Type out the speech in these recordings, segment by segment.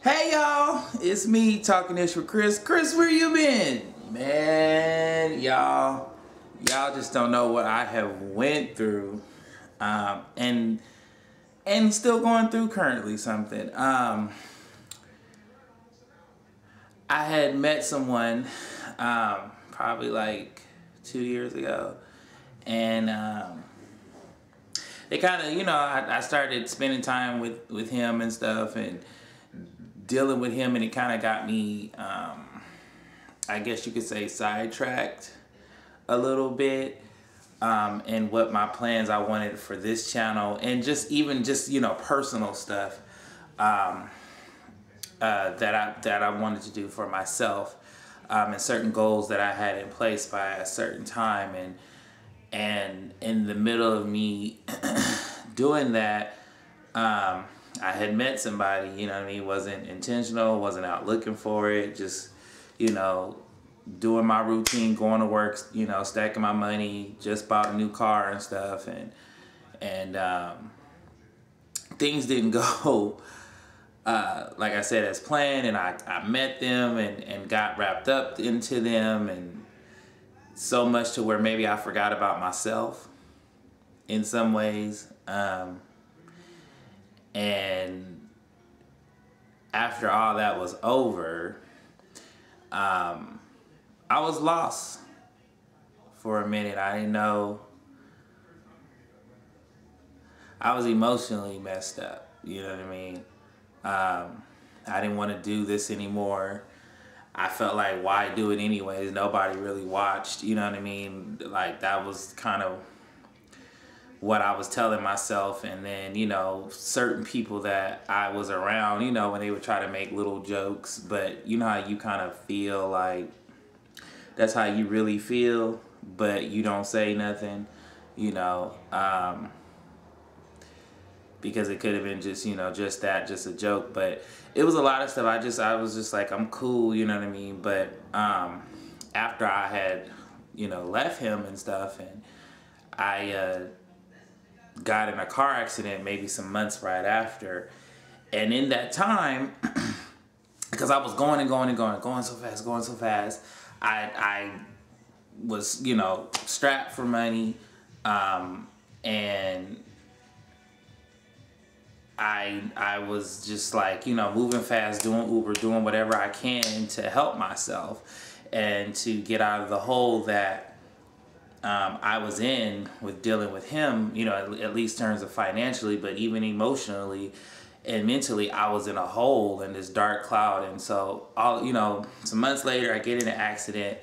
Hey y'all, it's me talking ish with Chris. Chris, where you been? Man, y'all just don't know what I have went through, and still going through currently something. I had met someone probably like 2 years ago, and they kind of, I started spending time with him and stuff, and dealing with him, and it kind of got me, I guess you could say, sidetracked a little bit, and what my plans I wanted for this channel, and just personal stuff that I wanted to do for myself, and certain goals that I had in place by a certain time, and in the middle of me doing that, I had met somebody, you know what I mean, wasn't intentional, wasn't out looking for it, just, doing my routine, going to work, stacking my money, just bought a new car and stuff, and things didn't go, like I said, as planned, and I met them and got wrapped up into them, and so much to where maybe I forgot about myself in some ways. And after all that was over, I was lost for a minute. I didn't know. I was emotionally messed up, you know what I mean? I didn't want to do this anymore. I felt like, why do it anyways? Nobody really watched, you know what I mean? Like, that was kind of what I was telling myself. And then, certain people that I was around, when they would try to make little jokes, but you know how you kind of feel like that's how you really feel, but you don't say nothing, because it could have been just, just a joke. But it was a lot of stuff. I was just like, I'm cool, you know what I mean? But after I had, left him and stuff, and I got in a car accident maybe some months right after. And in that time, because I was going so fast, I was, strapped for money, and I was just like, moving fast, doing Uber, doing whatever I can to help myself and to get out of the hole that I was in with dealing with him, at least in terms of financially, but even emotionally and mentally, I was in a hole, in this dark cloud. And so, some months later, I get in an accident,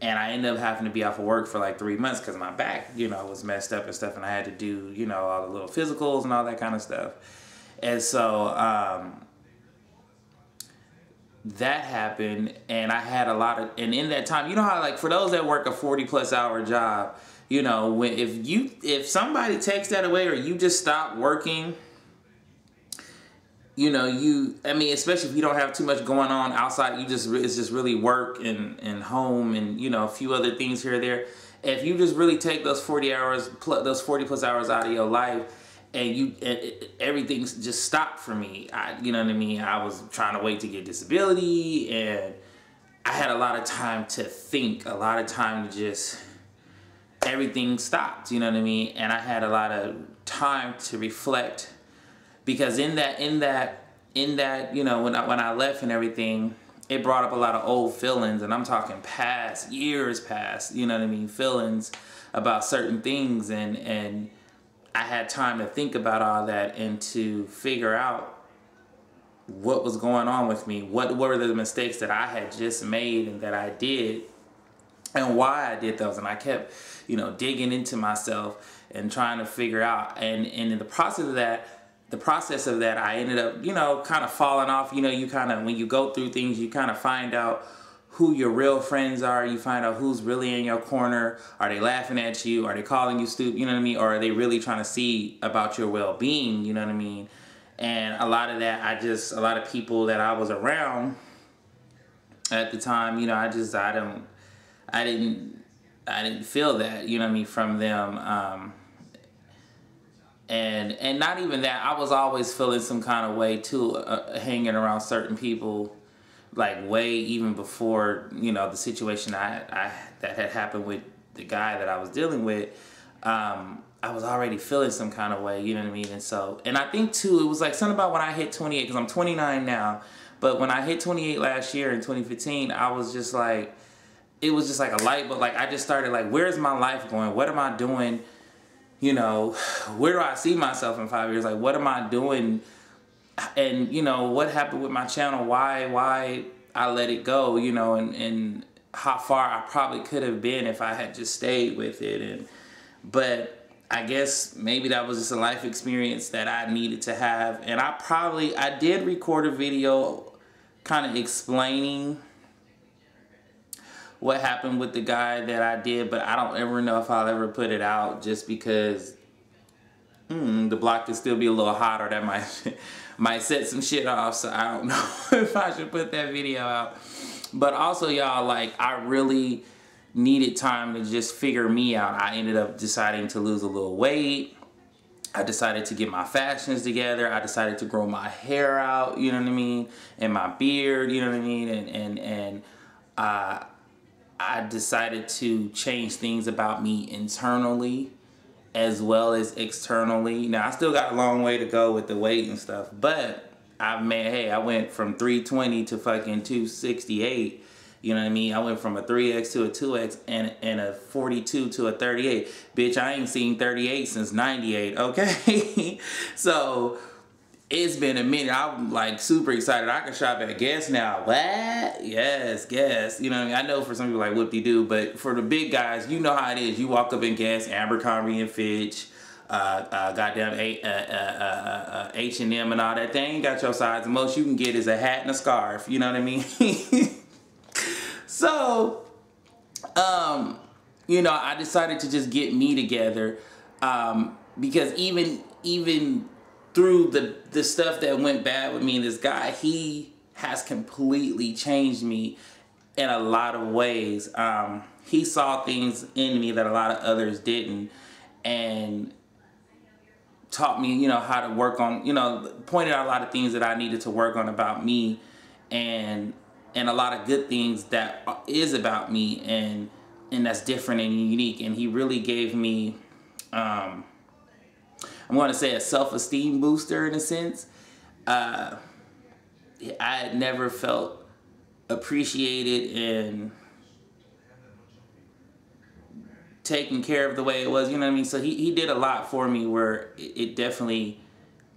and I ended up having to be off of work for like 3 months because my back, was messed up and stuff, and I had to do, all the little physicals and all that kind of stuff. And so, that happened, and I had a lot of, and in that time, how, like, for those that work a 40+ hour job, if somebody takes that away, or you just stop working, especially if you don't have too much going on outside, it's just really work and home and, a few other things here or there. If you just really take those 40 hours, those 40+ hours out of your life, and everything's just stopped for me. You know what I mean? I was trying to wait to get disability, and I had a lot of time to think, a lot of time to just, everything stopped, you know what I mean? And I had a lot of time to reflect, because in that, when I left and everything, it brought up a lot of old feelings, and I'm talking past, years past, you know what I mean, feelings about certain things, and I had time to think about all that and to figure out what was going on with me, what were the mistakes that I had just made and that I did, and why I did those. And I kept, digging into myself and trying to figure out, and in the process of that, I ended up, kind of falling off. You kind of, when you go through things, you kind of find out who your real friends are. You find out who's really in your corner. Are they laughing at you? Are they calling you stupid? You know what I mean? Or are they really trying to see about your well-being? You know what I mean? And a lot of that, a lot of people that I was around at the time, I didn't feel that, you know what I mean, from them. And not even that, I was always feeling some kind of way too, hanging around certain people, like way even before, you know, the situation that had happened with the guy that I was dealing with. I was already feeling some kind of way, you know what I mean? And so, and I think too, it was like something about when I hit 28, because I'm 29 now, but when I hit 28 last year in 2015, I was just like, it was just like a light, but like I just started like, where's my life going? What am I doing? You know, where do I see myself in 5 years? Like, what am I doing? And, you know, what happened with my channel? Why I let it go, you know, and how far I probably could have been if I had just stayed with it. But I guess maybe that was just a life experience that I needed to have. And I did record a video kind of explaining what happened with the guy that I did, but I don't ever know if I'll ever put it out, just because the block could still be a little hot, or that might set some shit off. So I don't know if I should put that video out. But also, y'all, like, I really needed time to just figure me out. I ended up deciding to lose a little weight. I decided to get my fashions together. I decided to grow my hair out, you know what I mean, and my beard, you know what I mean, and I decided to change things about me internally as well as externally. Now, I still got a long way to go with the weight and stuff, but I went from 320 to fucking 268. You know what I mean? I went from a 3X to a 2X and a 42 to a 38. Bitch, I ain't seen 38 since 98, okay? So it's been a minute. I'm like super excited. I can shop at Guess now. What? Yes, Guess. You know what I mean? I know for some people like whoop-de-doo, but for the big guys, you know how it is. You walk up in Guess, Abercrombie and Fitch, goddamn H&M and all that. They ain't got your size. The most you can get is a hat and a scarf. You know what I mean? So, you know, I decided to just get me together, because even through the stuff that went bad with me and this guy, he has completely changed me in a lot of ways. He saw things in me that a lot of others didn't, and taught me, you know, how to work on, you know, pointed out a lot of things that I needed to work on about me, and a lot of good things that is about me, and that's different and unique. And he really gave me, I'm going to say, a self-esteem booster in a sense. I had never felt appreciated and taken care of the way it was, you know what I mean? So he did a lot for me, where it definitely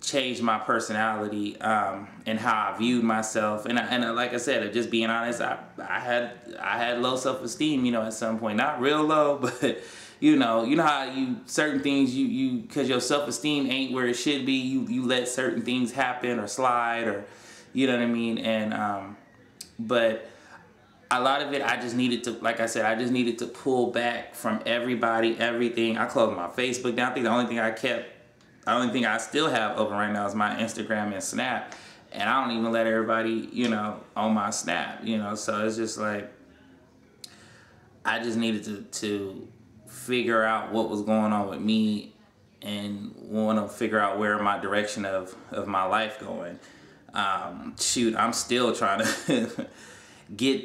changed my personality, and how I viewed myself. And like I said, just being honest, I had low self-esteem, you know, at some point. Not real low, but you know how certain things because your self-esteem ain't where it should be, you let certain things happen or slide, or you know what I mean. And but a lot of it, I just needed to, like I said, I just needed to pull back from everybody, everything. I closed my Facebook down. I think the only thing I still have open right now is my Instagram and Snap. And I don't even let everybody, you know, on my Snap, you know. So it's just like, I just needed to figure out what was going on with me, and want to figure out where my direction of my life going. Shoot, I'm still trying to get,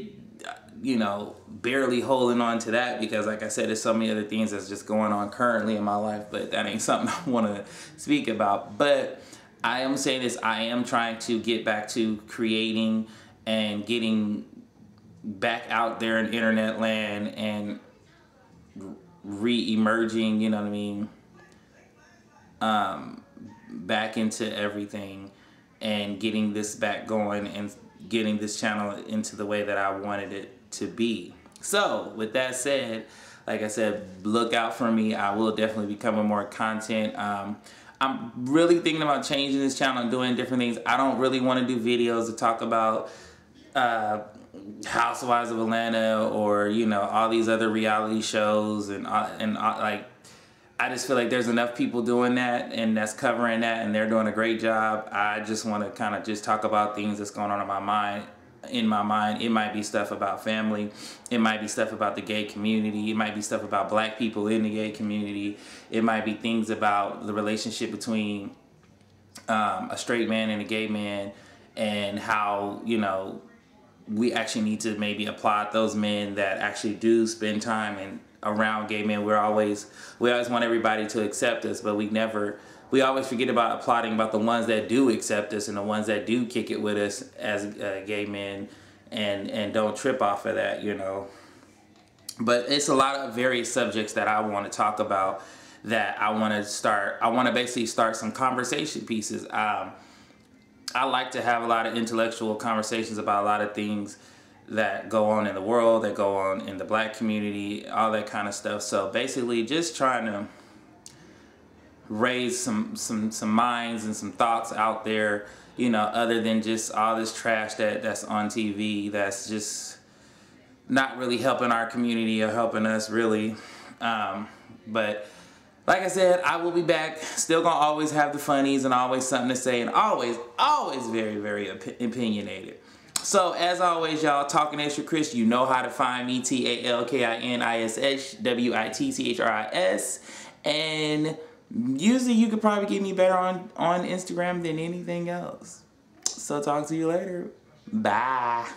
you know, barely holding on to that, because like I said, there's so many other things that's just going on currently in my life, but that ain't something I want to speak about. But I am saying this, I am trying to get back to creating and getting back out there in internet land and re-emerging, you know what I mean, back into everything, and getting this back going, and getting this channel into the way that I wanted it to be. So with that said, like I said, look out for me. I will definitely be covering more content. I'm really thinking about changing this channel and doing different things. I don't really want to do videos to talk about Housewives of Atlanta, or you know, all these other reality shows, and like, I just feel like there's enough people doing that, and that's covering that, and they're doing a great job. I just want to kind of just talk about things that's going on in my mind in my mind. It might be stuff about family. It might be stuff about the gay community. It might be stuff about black people in the gay community. It might be things about the relationship between a straight man and a gay man, and how, you know, we actually need to maybe applaud those men that actually do spend time and around gay men. We always want everybody to accept us, but we always forget about applauding about the ones that do accept us and the ones that do kick it with us as gay men, and don't trip off of that, you know. But it's a lot of various subjects that I want to talk about, that I want to basically start some conversation pieces. I like to have a lot of intellectual conversations about a lot of things that go on in the world, that go on in the black community, all that kind of stuff. So basically just trying to raise some minds and some thoughts out there, you know, other than just all this trash that's on TV that's just not really helping our community or helping us really. But like I said, I will be back. Still gonna always have the funnies and always something to say, and always very, very opinionated. So as always, y'all, Talking Ish with Chris. You know how to find me, TALKINISHWITCHRIS. And usually you could probably get me better on Instagram than anything else. So talk to you later. Bye.